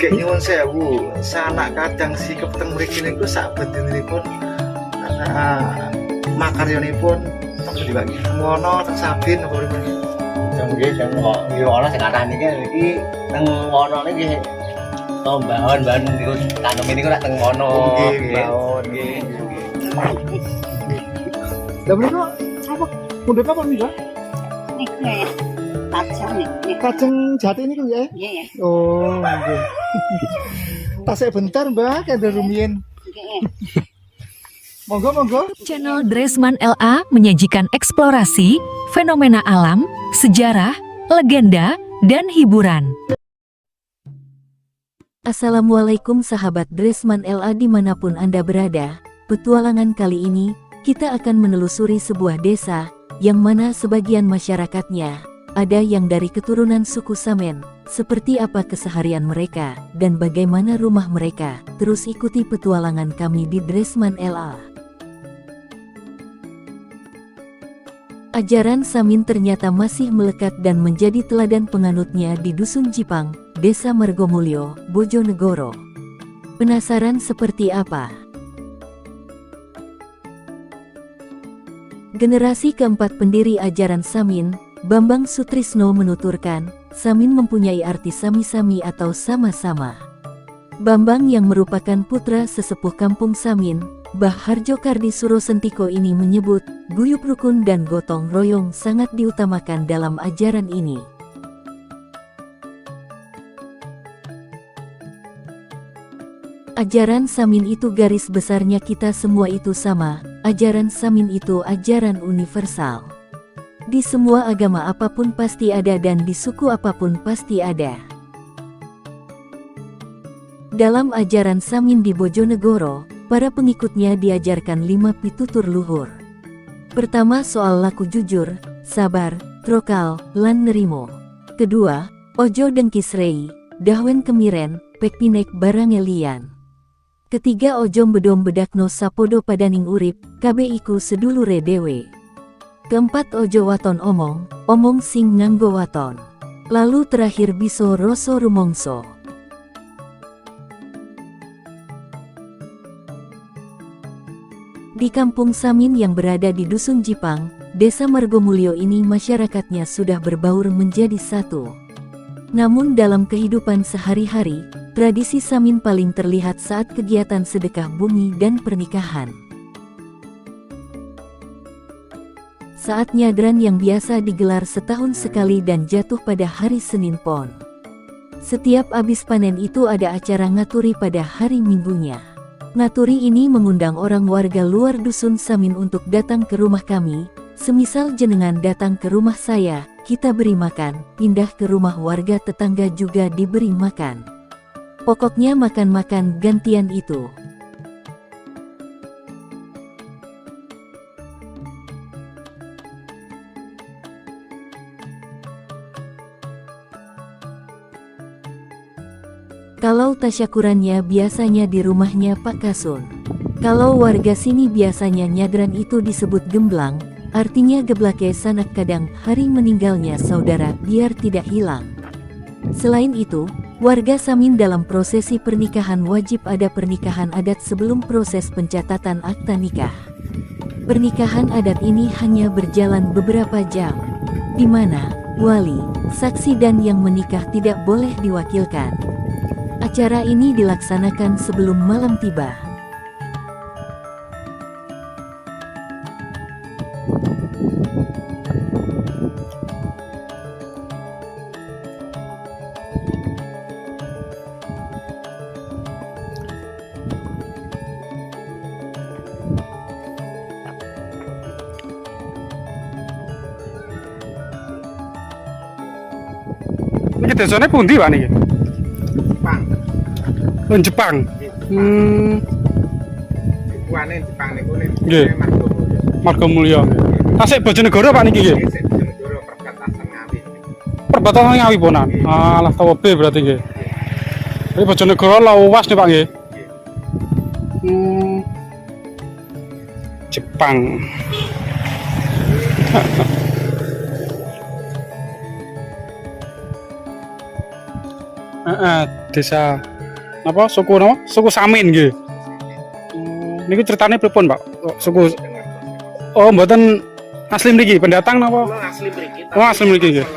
Gek nyuwun sewu, sanak kadang sikep teng mriki niku sak bedinipun makaryonipun teng diwaki Temono teng Sabin apa pripun? Nggih, sing ono sing kathah niki teng wono niki bahan-bahan niku tanem niku rak teng wono. Nggih, baon nggih. Lah menika apa? Pundhut apa nih, Mbak? Niki kacang niki. Kacang jati niku ya? Nggih. Oh, nggih. Tasik bentar, Mbak, kendel rumiyin. Nggih. Monggo. Channel Dresman LA menyajikan eksplorasi, fenomena alam, sejarah, legenda, dan hiburan. Assalamualaikum sahabat Dresman LA dimanapun Anda berada. Petualangan kali ini, kita akan menelusuri sebuah desa, yang mana sebagian masyarakatnya, ada yang dari keturunan suku Samen. Seperti apa keseharian mereka, dan bagaimana rumah mereka. Terus ikuti petualangan kami di Dresman LA. Ajaran Samin ternyata masih melekat dan menjadi teladan penganutnya di Dusun Jipang, Desa Margomulyo, Bojonegoro. Penasaran seperti apa? Generasi keempat pendiri ajaran Samin, Bambang Sutrisno menuturkan, Samin mempunyai arti sami-sami atau sama-sama. Bambang yang merupakan putra sesepuh kampung Samin, Mbah Harjo Kardi Surosentiko ini menyebut, guyub rukun dan gotong royong sangat diutamakan dalam ajaran ini. Ajaran Samin itu garis besarnya kita semua itu sama, ajaran Samin itu ajaran universal. Di semua agama apapun pasti ada dan di suku apapun pasti ada. Dalam ajaran Samin di Bojonegoro, para pengikutnya diajarkan 5 pitutur luhur. Pertama soal laku jujur, sabar, trokal, lan nerimo. Kedua, ojo dengkis rei, dahwen kemiren, pekpinek barange liyan. Ketiga ojo bedom bedakno sapodo padaning urip, kabe iku sedulure dewe. Keempat ojo waton omong sing nganggo waton. Lalu terakhir biso roso rumongso. Di kampung Samin yang berada di Dusun Jipang, Desa Margomulyo ini masyarakatnya sudah berbaur menjadi satu. Namun dalam kehidupan sehari-hari, tradisi Samin paling terlihat saat kegiatan sedekah bumi dan pernikahan. Saat nyadran yang biasa digelar setahun sekali dan jatuh pada hari Senin Pon. Setiap abis panen itu ada acara ngaturi pada hari Minggunya. Ngaturi ini mengundang orang warga luar Dusun Samin untuk datang ke rumah kami, semisal jenengan datang ke rumah saya, kita beri makan, pindah ke rumah warga tetangga juga diberi makan. Pokoknya makan-makan gantian itu. Kalau tasyakurannya biasanya di rumahnya Pak Kasun. Kalau warga sini biasanya nyadran itu disebut gemblang, artinya geblake sanak kadang hari meninggalnya saudara biar tidak hilang. Selain itu, warga Samin dalam prosesi pernikahan wajib ada pernikahan adat sebelum proses pencatatan akta nikah. Pernikahan adat ini hanya berjalan beberapa jam, di mana wali, saksi dan yang menikah tidak boleh diwakilkan. Acara ini dilaksanakan sebelum malam tiba. Ini desane pundi Pak niki? Jepang. Oh, Jepang. Kuane Jepang niku nek Nggih. Margomulyo. Tasik Bojonegoro Pak niki nggih. Sik Bojonegoro perbatasan Ngawi. Perbatasan Ngawi ponan. Alah tawobe berarti nggih. Jadi Bojonegoro lawas nih Pak nggih. Jepang. Desa Napa suku napa? Suku Samin nggih. Niku ceritane pripun, Pak? Suku Oh, mboten asli mriki, pendatang napa? Asli mriki. Oh, asli mriki nggih.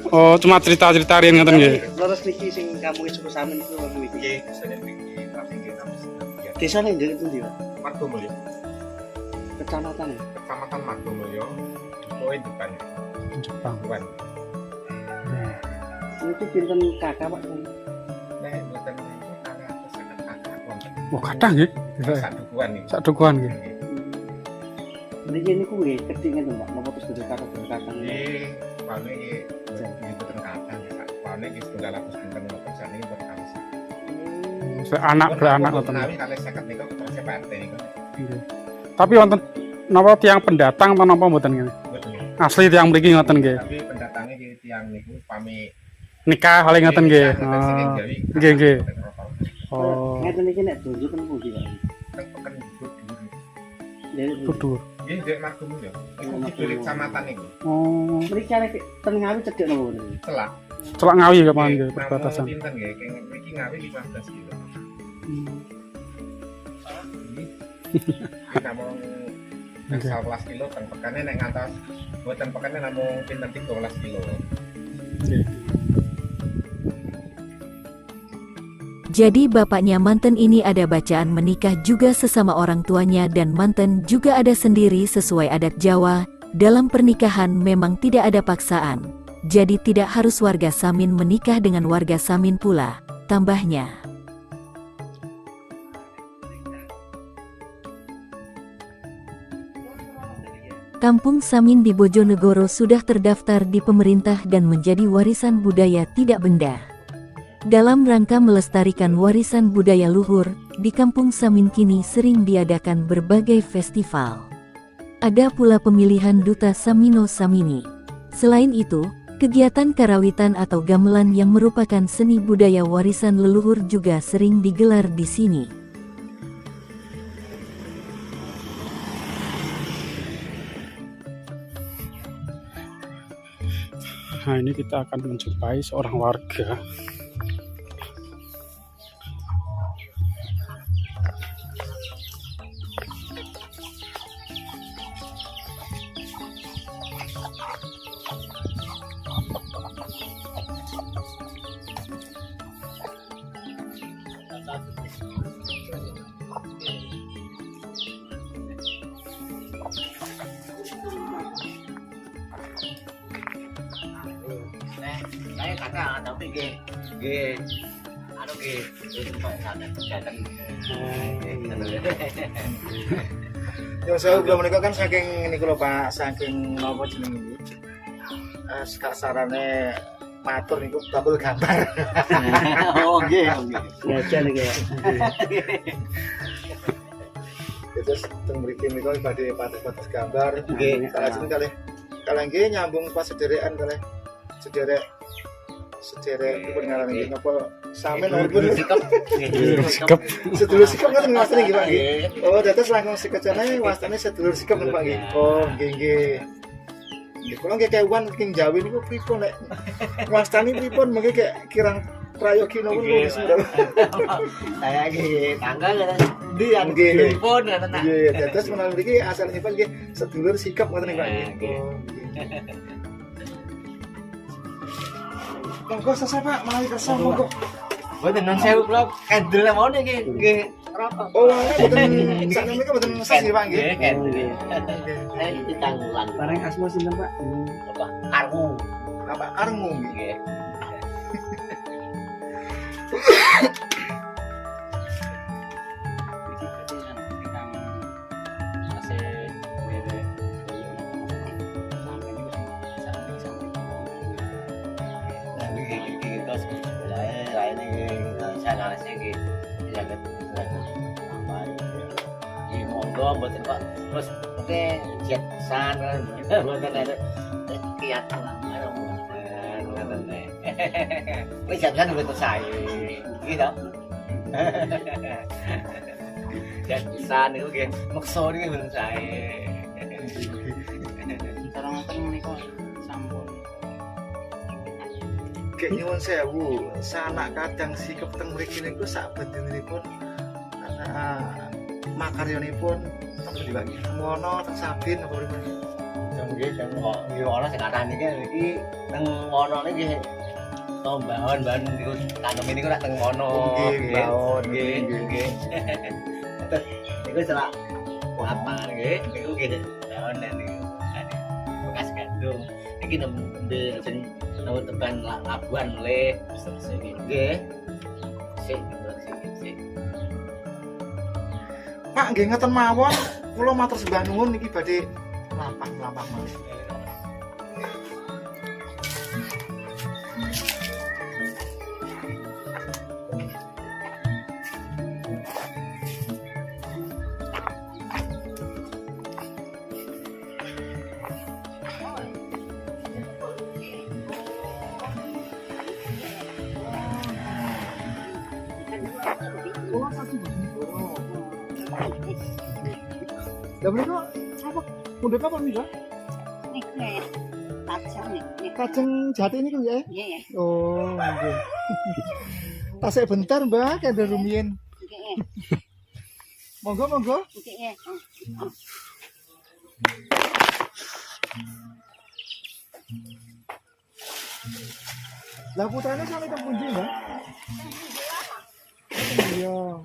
Oh, cuma cerita-cerita riyen ngoten nggih. Leres niki sing kampunge suku Samin itu waktu iki. Nggih, desane mriki tapi nggih namanya. Desane ndek itu ndi, Pak? Margomulyo. Kecamatan. Kecamatan Margomulyo. Kowe depan. Jepang. Bukan. Itu pinten kakak, Pak? Nek mboten niku kakak kakak wonten. Oh, kathah nggih. Sak dukuhan niku. Sak dukuhan nggih. Niki niku nggih kedhi ngeten, Pak. Napa terus dari kakak. Nggih, paling iki mboten kakak. Paling iki setunggal atus pinten ngoten sakniki mboten kalis. Anak beranak ngoten. Menawi kalih 50 niku terus PRT niku. Nggih. Tapi wonten napa tiyang pendatang atau napa mboten ngene? Mboten. Asli tiyang mriki ngoten nggih. Tapi pendatange iki tiyang niku pami Nikah paling ngoten nggih. Nggih, nggih. Oh, Ngeten iki nek donjo ten pundi, Pak? Tekan dhuwur. Dari kudur. Nggih, Dek Margomulyo. Iku kidul kecamatan niku. Oh, mriki arek ten Ngawi cedhek napa mboten? Selak. celak Ngawi kapan nggih Namung perbatasan. pinten nggih, mriki Ngawi 15 kilo. Namung Oke. 11 kilo ten pekane nek ngantos boten pekane namung pinten 13 kilo. Jadi bapaknya manten ini ada bacaan menikah juga sesama orang tuanya dan manten juga ada sendiri sesuai adat Jawa. Dalam pernikahan memang tidak ada paksaan. Jadi tidak harus warga Samin menikah dengan warga Samin pula, tambahnya. Kampung Samin di Bojonegoro sudah terdaftar di pemerintah dan menjadi warisan budaya tidak benda. Dalam rangka melestarikan warisan budaya luhur, di Kampung Samin kini sering diadakan berbagai festival. Ada pula pemilihan Duta Samino Samini. Selain itu, kegiatan karawitan atau gamelan yang merupakan seni budaya warisan leluhur juga sering digelar di sini. Nah, ini kita akan menjumpai seorang warga. Saya kakak tapi nggih anu nggih tempat sana datang. Ya saya belum menikah kan saking niku lho Pak, saking napa jeneng iki. Kasarane matur niku bakul gambar. Oh nggih. Ya niki ya. Terus teng mriki niku badhe pates-pates gambar. Nggih. Salajeng kalih nggih nyambung pas sederekan kalih sederek iku ngaran iki napa Samin uripun Sikap. sedulur sikap ngoten wastane nggih Pak nggih. Oh dados langkung sekecane wastane sedulur sikap Pak nggih. Oh nggih nggih. Nggih kula nggih kewan king Jawi niku pripun nek wastane pripun mengke kayak kirang prayogi napa wis ndang. Saya nggih tanggal ndi yang Nggih. telepon ngoten nak. Nggih dados menawi mriki asalipun nggih sedulur sikap ngoten Pak nggih. Nggih. Oh nggih. Monggo sasa Pak, menawi kersa monggo. Mboten nun sewu kula kendel mau niki nggih rokok. Oh, mboten sakniki mboten sasi Pak nggih. Nggih kendel. Saya iki tanggulan. Barang asma sinten Pak? Apa karmu Apa Armu nggih. nggih. Mboten Pak. Terus oke jet san mboten ada kiat lah. Ngoten teh. Wis jan mboten sae. Gitu. Jet san niku nggih meksa niki mboten sae. Cara ngoten menika sampun. Kayak nyuwun sewu, sanak kadang sikep teng mriki niku sak bentenipun makaryonipun teng dibagi mono teng Sabin apa pripun? Nggih, teng ono sing katane iki teng ono niki bahan-bahan niku tanemin niku nak teng ono. Nggih, bahan. Nggih. Terus niku celak apa nggih? Niku nggih bahan niku. Bekas gandum. Iki nembe sing nang tekan Labuan le nggih. Sik. Pak nggih ngeten mawon, kula matur sembah nuwun niki badhe lampah-lampah malih. Lah menika apa? Mundhut apa nika? Niki tajam niki. Kajeng jati niku ya? Nggih. Oh, nggih. Tasik bentar, Mbak, kendel rumiyin. Nggih. Monggo, monggo. Nggih. Lah putrane sampe teng pundi, Mbak? Iya.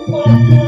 Oh,